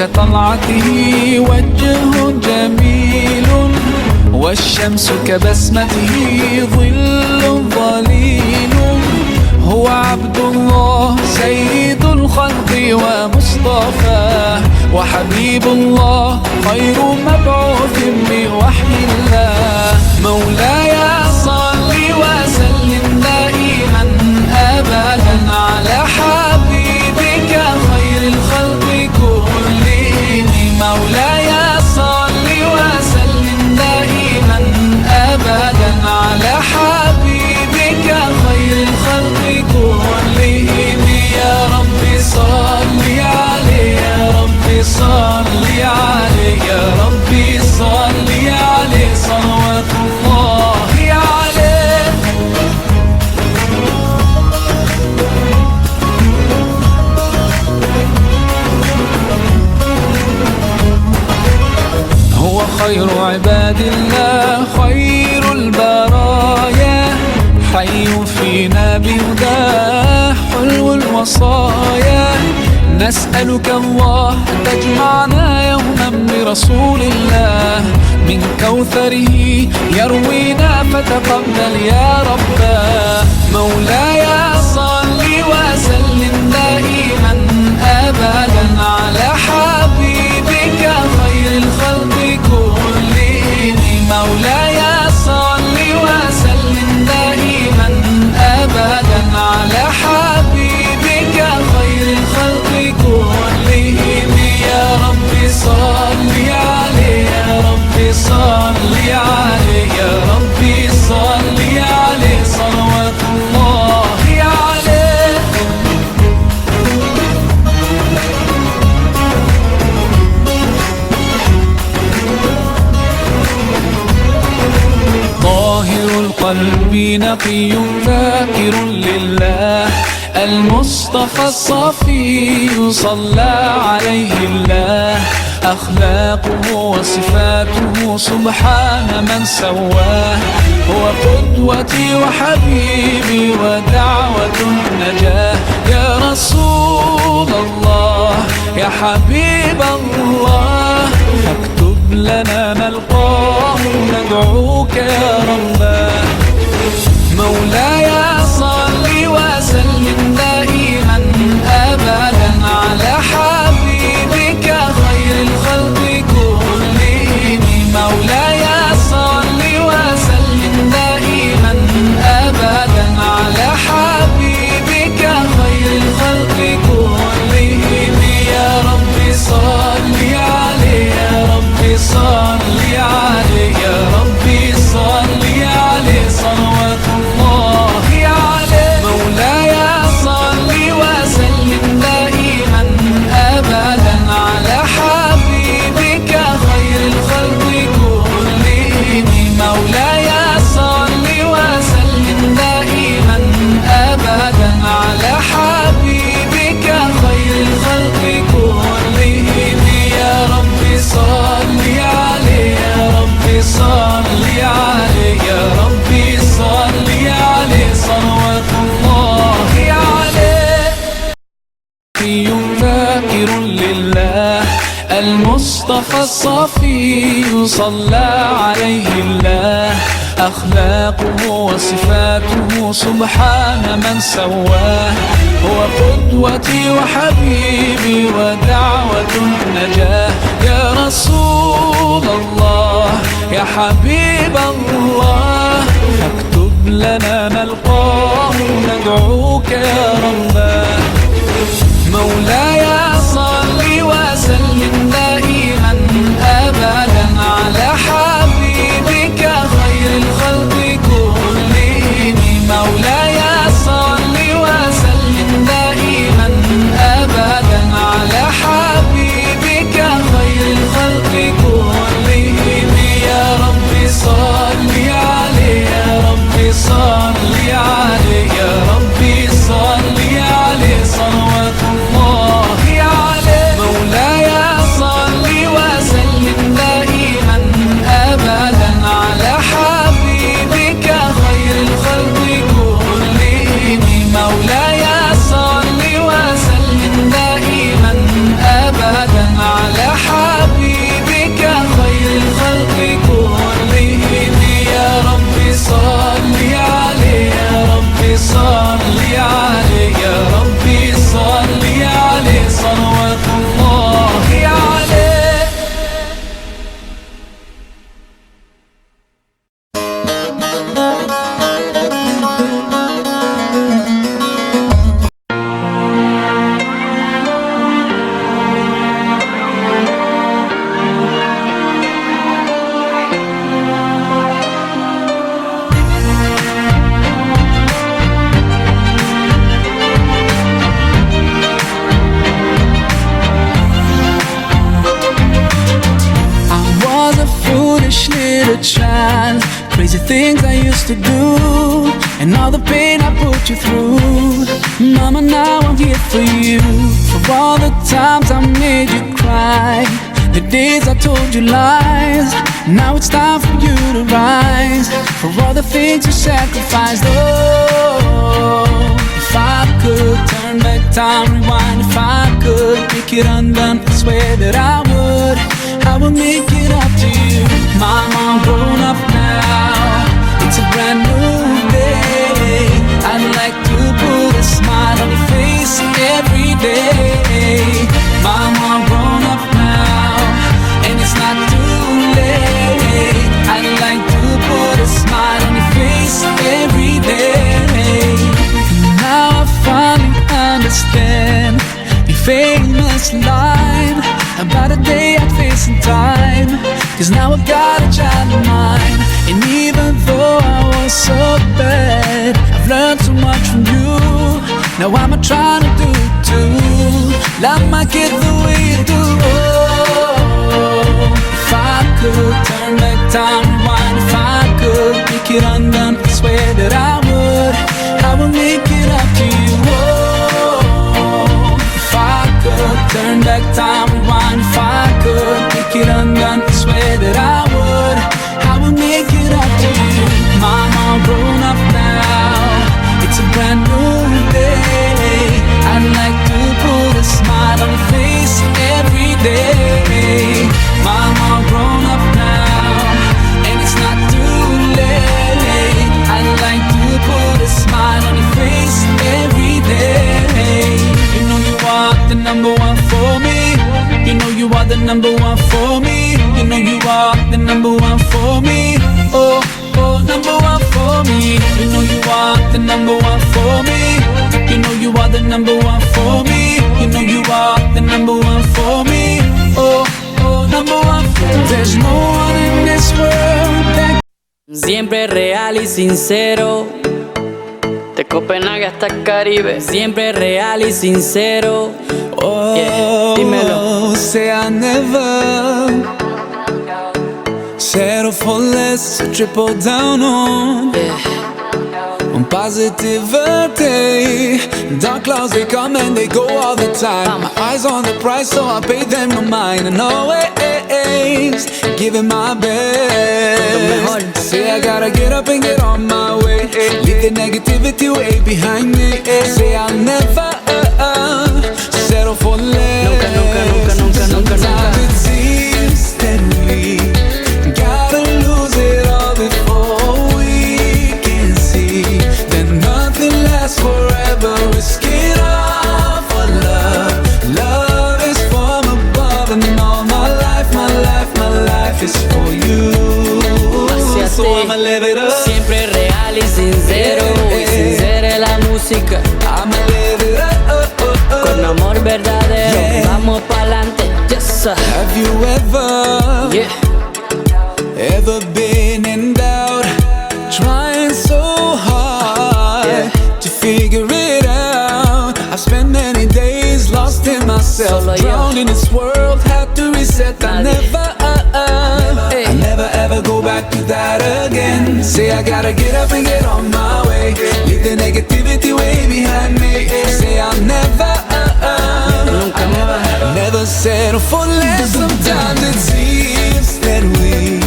كطلعته وجه جميل، والشمس كبسمته ظل ظليل. هو عبد الله سيد الخلق ومصطفاه، وحبيب الله خير مبعوث بوحي الله. مولاي صل وسلم دائما أبدا على حبيبك خير الخلق كلهم. مولاي صل وسلم دائما أبدا على حبيبك خير الخلق كلهم. يا رب صل عليه، يا رب صل عليه، يا رب صل عليه صلوات الله عليه. هو خير عباد الله خير البرايا، حي فينا بهداه حلو الوصايا. نسألك الله أن تجمعنا يوما برسول الله، من كوثره يروينا فتقبل يا رباه. مولاي صل وسلم دائما أبدا على حبيبك خير الخلق كلهم. مولاي صل وسلم دائما أبدا على حبيبك خير الخلق كلهم. يا رب صل عليه، يا رب صل عليه، يا رب صل عليه صلوات الله عليه. طاهر القلب نقي ذاكر لله، المصطفى الصفي صلى عليه الله. أخلاقه وصفاته سبحان من سواه، هو قدوتي وحبيبي ودعوة النجاة. يا رسول الله يا حبيب الله، فاكتب لنا نلقاه ندعوك يا رباه. مولاي صل وسلم دائما أبدا على حبيبك خير الخلق كلهم. مولاي صل وسلم دائما أبدا على حبيبك خير الخلق كلهم. يا رب صل عليه، يا رب صل عليه، يا رب صل عليه صلوات الله عليه. مولاي صل وسلم دائما أبدا على حبيبك خير الخلق كلهم. مولاي صل وسلم دائما أبدا على حبيبك خير الخلق كلهم. يا رب صل عليه، يا رب صل عليه، يا رب صل عليه صلوات الله عليه. ذاكر لله، المصطفى الصفي صلى عليه الله. أخلاقه وصفاته سبحان من سواه، هو قدوتي وحبيبي ودعوة النجاة. يا رسول الله يا حبيب الله، فاكتب لنا نلقاه ندعوك يا رباه. مولاي صل وسلم دائما أبدا على حبيبك خير الخلق كلهم. مولاي صل وسلم دائما أبدا على حبيبك خير الخلق كلهم. يا رب صل عليه، يا رب صل عليه، يا رب صل عليه صلوات الله foolish little child, crazy things I used to do, and all the pain I put you through. Mama, now I'm here for you, for all the times I made you cry, the days I told you lies. Now it's time for you to rise, for all the things you sacrificed. Oh, if I could turn back time, rewind. If I could make it undone, I swear that I would make it up to you. Mama, I'm grown up now, it's a brand new day. I'd like to put a smile on your face every day. Mama, I'm grown up now, and it's not too late. I'd like to put a smile on your face every day. Now I finally understand your famous line about a day I'd face in time, 'cause now I've got a child of mine. And even though I was so bad, I've learned so much from you. Now I'm trying to do it too, love my kid the way you do. Oh, if I could turn back time, rewind. If I could make it undone, I swear that I would make it up to you. Oh, if I could turn back time, rewind. If I could make it undone, I swear that I would make it up to you. Mama, I'm grown up now, it's a brand new day. I'd like to put a smile on your face every day. Mama, I'm grown up now, and it's not too late. I'd like to put a smile on your face every day. You know you are the number one for me. You know you are the number one for me. You know you are the number one for me. Oh, oh, number one for me. You know you are the number one for me. You know you are the number one for me. You know you are the number one for me. Oh, oh, number one for me. There's no one in this world that... Siempre real y sincero, de Copenhague hasta el Caribe. Siempre real y sincero. Oh, yeah, dímelo. Say I never settle for less, so triple down on positivity. Dark clouds, they come and they go all the time. My eyes on the prize, so I pay them no mind. And always giving my best. Say I gotta get up and get on my way. Leave the negativity way behind me. Say I'll never settle for less. Nunca, nunca, nunca, nunca, nunca, Sometimes it seems that we gotta lose it all before we can see that nothing lasts forever. Risk it all for love. Love is from above, and all my life, my life, my life is for you. So I'ma live it up. Siempre real y sincero, y sincera es la música. I'ma live it up. Con amor verdadero, vamos pa'lante. Yes, sir. Have you ever been in doubt, trying so hard to figure it out? I've spent many days lost in myself, drowned in this world, had to reset. I never ever go back to that again. Say I gotta get up and get on my way. Leave the negativity way behind me. Say I'll never settle for less. Sometimes it seems that we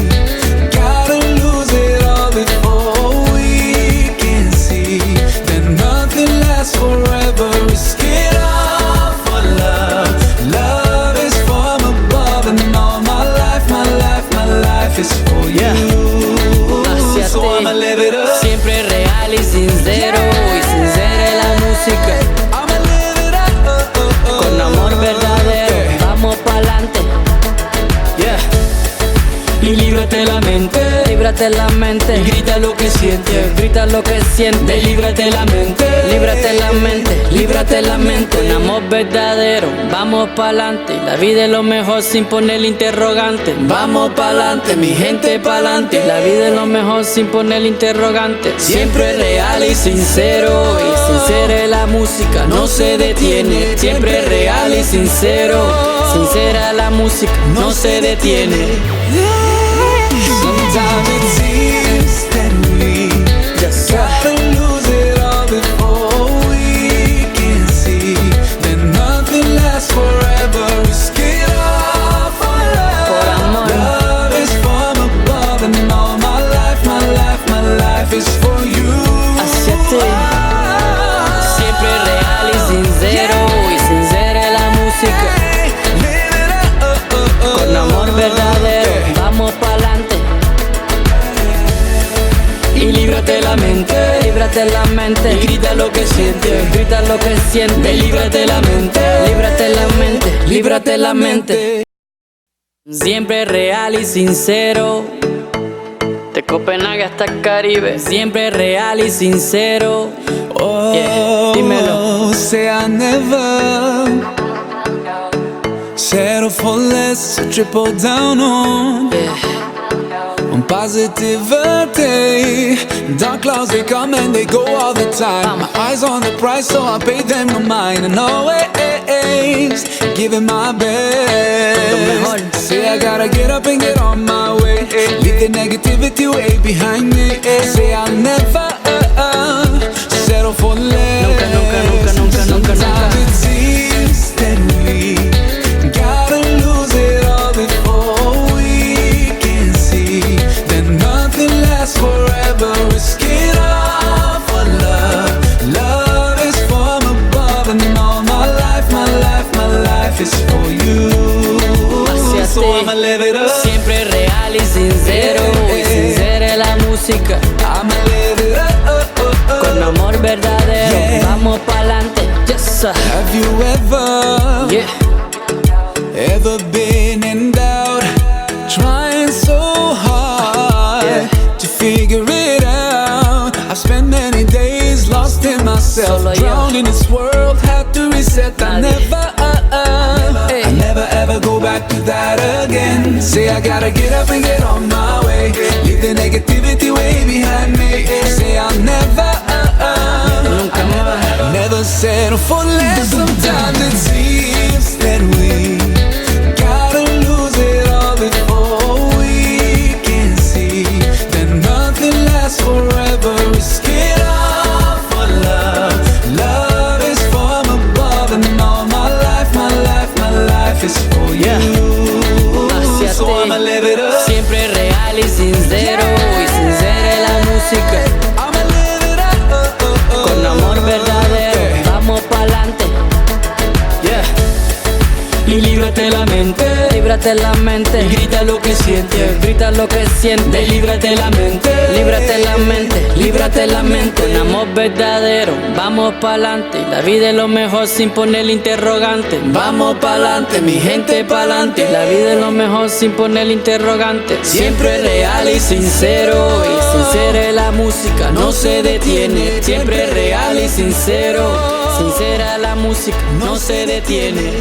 gotta lose it all before we can see that nothing lasts forever. Risk it all for love. Love is from above, and all my life, my life, my life is for you. So I'ma live it up. Siempre real y sincero, y sincera es la música. I'ma live it up. Con amor verdadero, vamos pa'lante. Yeah. Y líbrate la mente, líbrate la mente. Y grita lo que sientes, grita lo que sientes. Líbrate la mente, líbrate la mente, líbrate la mente. Con amor verdadero, vamos pa'lante. La vida es lo mejor sin poner interrogante. Vamos pa'lante, mi gente pa'lante. La vida es lo mejor sin poner interrogante. Siempre real y sincero, y sincera es la música, no se detiene. Siempre real y sincero, sincera la música, no se detiene. líbrate la mente y grita lo que sientes, grita lo que sientes. Líbrate la mente, líbrate la mente, líbrate la mente. Siempre real y sincero, de Copenhague hasta el Caribe. Siempre real y sincero. Oh, Yeah, dímelo. say I never settle for less, triple down on positivity. Dark clouds, they come and they go all the time. My eyes on the prize, so I pay them no mind. And always giving my best. Say I gotta get up and get on my way. Leave the negativity way behind me. Say I'll never settle for less. Nunca, nunca, nunca, nunca, nunca, Sometimes nunca. it seems that we gotta lose it all before we can see that nothing lasts forever. Risk it all for love. Love is from above, and all my life, my life, my life is for you. Hacia So ti. I'ma live it up. Siempre real y sincero, y sincera es la música. I'ma live it up. Con amor verdadero, Yeah. vamos pa'lante. Yes, sir. Have you ever been in doubt, trying so hard to figure it out? I've spent many days lost in myself, Solo yo. drowned in this world, had to reset. I never ever go back to that again. Say I gotta get up and get on my way, leave the negativity way behind me. Say I'll never never settle for less. Sometimes it seems that we gotta lose it all before we can see that nothing lasts forever. Risk it all for love. Love is from above, and all my life, my life, my life is for you. Hacia So ti. I'ma live it up. Siempre real y sincero, y sincera es la música. I'ma live it up. Con amor verdadero, vamos pa'lante. Yeah. Y líbrate la mente, líbrate la mente. Y grita lo que sientes, grita lo que sientes. Líbrate la mente, líbrate la mente, líbrate la mente. Con amor verdadero, vamos pa'lante. La vida es lo mejor sin poner interrogante. Vamos pa'lante, mi gente pa'lante. La vida es lo mejor sin poner interrogante. Siempre real y sincero, y sincera es la música, no se detiene. Siempre real y sincero, sincera la música, no se detiene.